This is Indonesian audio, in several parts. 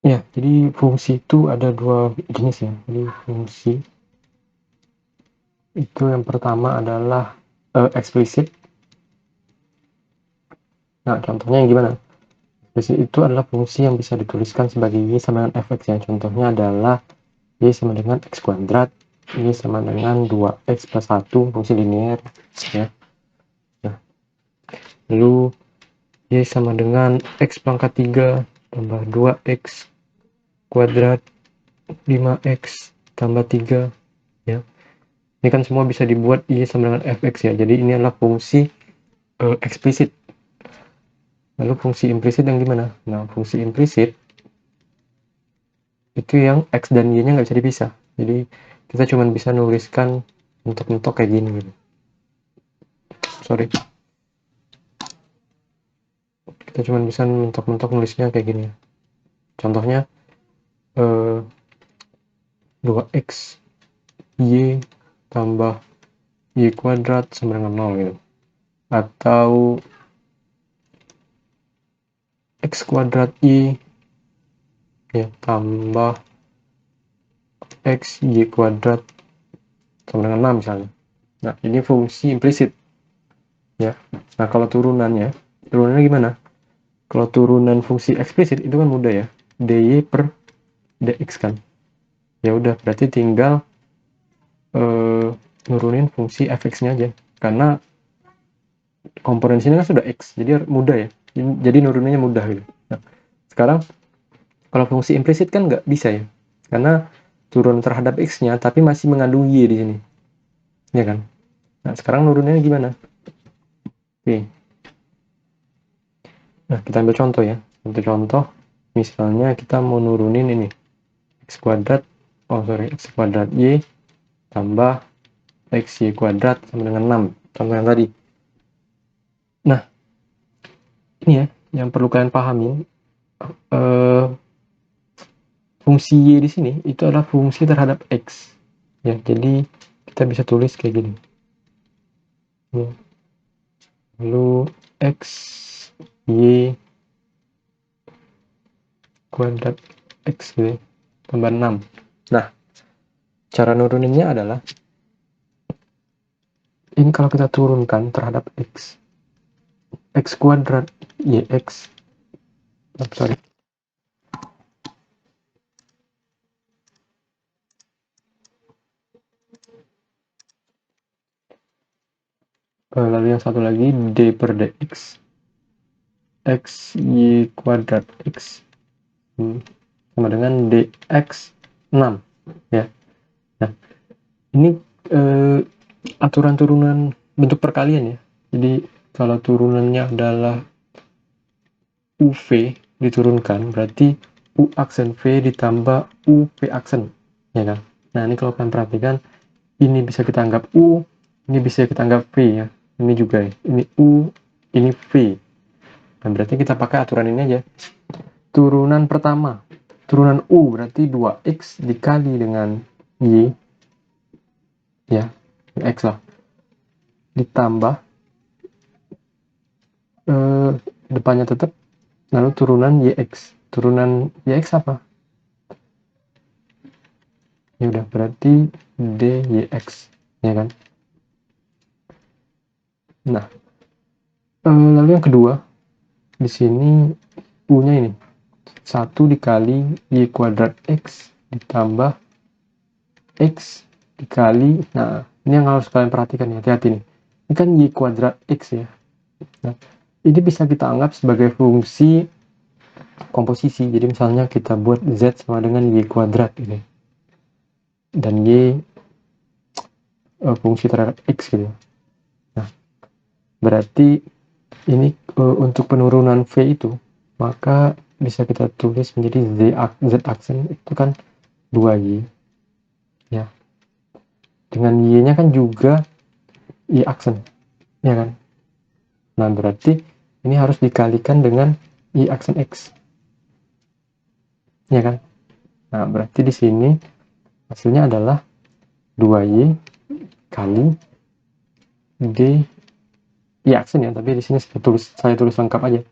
Ya, jadi fungsi itu ada dua jenis ya. Jadi fungsi itu yang pertama adalah eksplisit. Nah, contohnya yang gimana? Eksplisit itu adalah fungsi yang bisa dituliskan sebagai y sama dengan fx ya. Contohnya adalah y sama dengan x kuadrat, y sama dengan 2x plus 1, fungsi linear ya. Nah, lalu y sama dengan x pangkat 3 tambah 2x kuadrat 5x tambah 3 ya. Ini kan semua bisa dibuat y sama dengan fx ya. Jadi ini adalah fungsi eksplisit. Lalu fungsi implisit yang gimana? Nah, fungsi implisit itu yang x dan y-nya nggak bisa dipisah. Jadi kita cuma bisa nuliskan mentok-mentok kayak gini gitu. Sorry. Kita cuma bisa mentok-mentok nulisnya kayak gini. Contohnya 2x y tambah y kuadrat sama dengan 0 gitu. Atau x kuadrat y ya tambah x y kuadrat sama dengan 6 misalnya. Nah, ini fungsi implisit ya. Nah, kalau turunannya gimana? Kalau turunan fungsi eksplisit itu kan mudah ya, dy per dx kan. Ya udah, berarti tinggal nurunin fungsi fx-nya aja, karena komponen sini kan sudah x, jadi mudah ya. Jadi nuruninnya mudah gitu. Nah, sekarang kalau fungsi implisit kan nggak bisa ya, karena turun terhadap x-nya tapi masih mengandung y di sini, ya kan? Nah, sekarang nuruninnya gimana? Oke. Nah, kita ambil contoh ya. Contoh, misalnya kita mau nurunin ini x kuadrat, x kuadrat y tambah x y kuadrat sama dengan 6, contoh yang tadi. Nah, ini ya yang perlu kalian pahami, fungsi y di sini itu adalah fungsi terhadap x ya. Jadi kita bisa tulis kayak gini ya. Lalu x y kuadrat x gitu, tambah 6. Nah, cara nuruninnya adalah ini kalau kita turunkan terhadap x kuadrat y x, sorry, lalu yang satu lagi d per dx x y kuadrat x sama dengan dx 6 ya. Nah, ini aturan turunan bentuk perkalian ya. Jadi kalau turunannya adalah UV diturunkan, berarti U aksen V ditambah UV aksen, ya kan? Nah, ini kalau kalian perhatikan, ini bisa kita anggap U, ini bisa kita anggap V ya. Ini juga ya, ini U, ini V. Nah, berarti kita pakai aturan ini aja. Turunan pertama, turunan U berarti 2x dikali dengan Y, ya, X lah, ditambah depannya tetap, lalu turunan YX. Turunan YX apa? Ya udah, berarti DYX, ya kan? Nah, lalu yang kedua, di sini U-nya ini 1 dikali Y kuadrat X ditambah X dikali, nah ini yang harus kalian perhatikan ya, hati-hati nih. Ini kan Y kuadrat X ya. Nah, ini bisa kita anggap sebagai fungsi komposisi. Jadi misalnya kita buat Z sama dengan Y kuadrat ini, dan Y fungsi terhadap X gitu. Nah, berarti ini untuk penurunan V itu, maka bisa kita tulis menjadi Z aksen itu kan 2Y ya. Dengan Y-nya kan juga Y aksen, ya kan? Nah, berarti ini harus dikalikan dengan Y aksen X, ya kan? Nah, berarti di sini hasilnya adalah 2Y kali D Y aksen ya, tapi di sini saya tulis lengkap aja.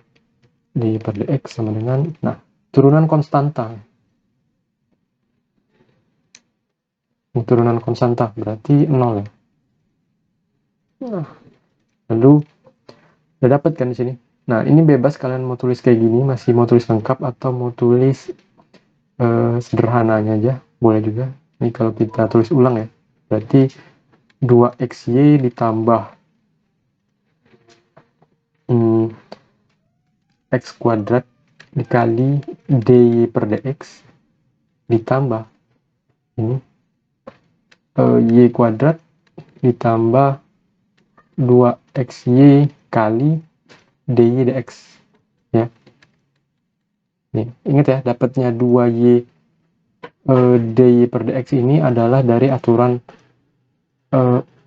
D per dx sama dengan, nah turunan konstanta. Turunan konstanta berarti 0 ya. Nah, lalu udah dapat kan di sini. Nah, ini bebas kalian mau tulis kayak gini, masih mau tulis lengkap atau mau tulis sederhananya aja, boleh juga. Ini kalau kita tulis ulang ya, berarti 2xy ditambah x kuadrat dikali dy per dx ditambah ini y kuadrat ditambah 2xy kali dy dx ya. Nih, ingat ya, dapatnya 2y dy per dx ini adalah dari aturan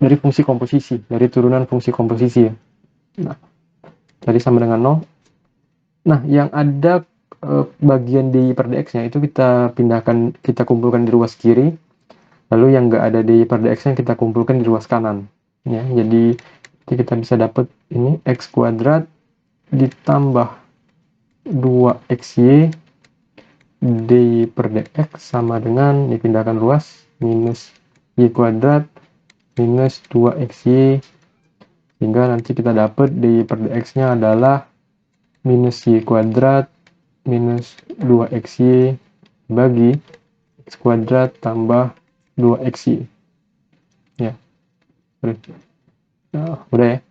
dari fungsi komposisi, dari turunan fungsi komposisi ya. Nah, tadi sama dengan 0. Nah, yang ada bagian dy per dx-nya itu kita pindahkan, kita kumpulkan di ruas kiri. Lalu yang nggak ada dy per dx-nya kita kumpulkan di ruas kanan. Ya, jadi kita bisa dapat ini x kuadrat ditambah 2xy dy per dx sama dengan dipindahkan ruas minus y kuadrat minus 2xy, sehingga nanti kita dapat dy per dx-nya adalah minus y kuadrat minus 2xy bagi x kuadrat tambah 2xy ya. Nah, udah ya.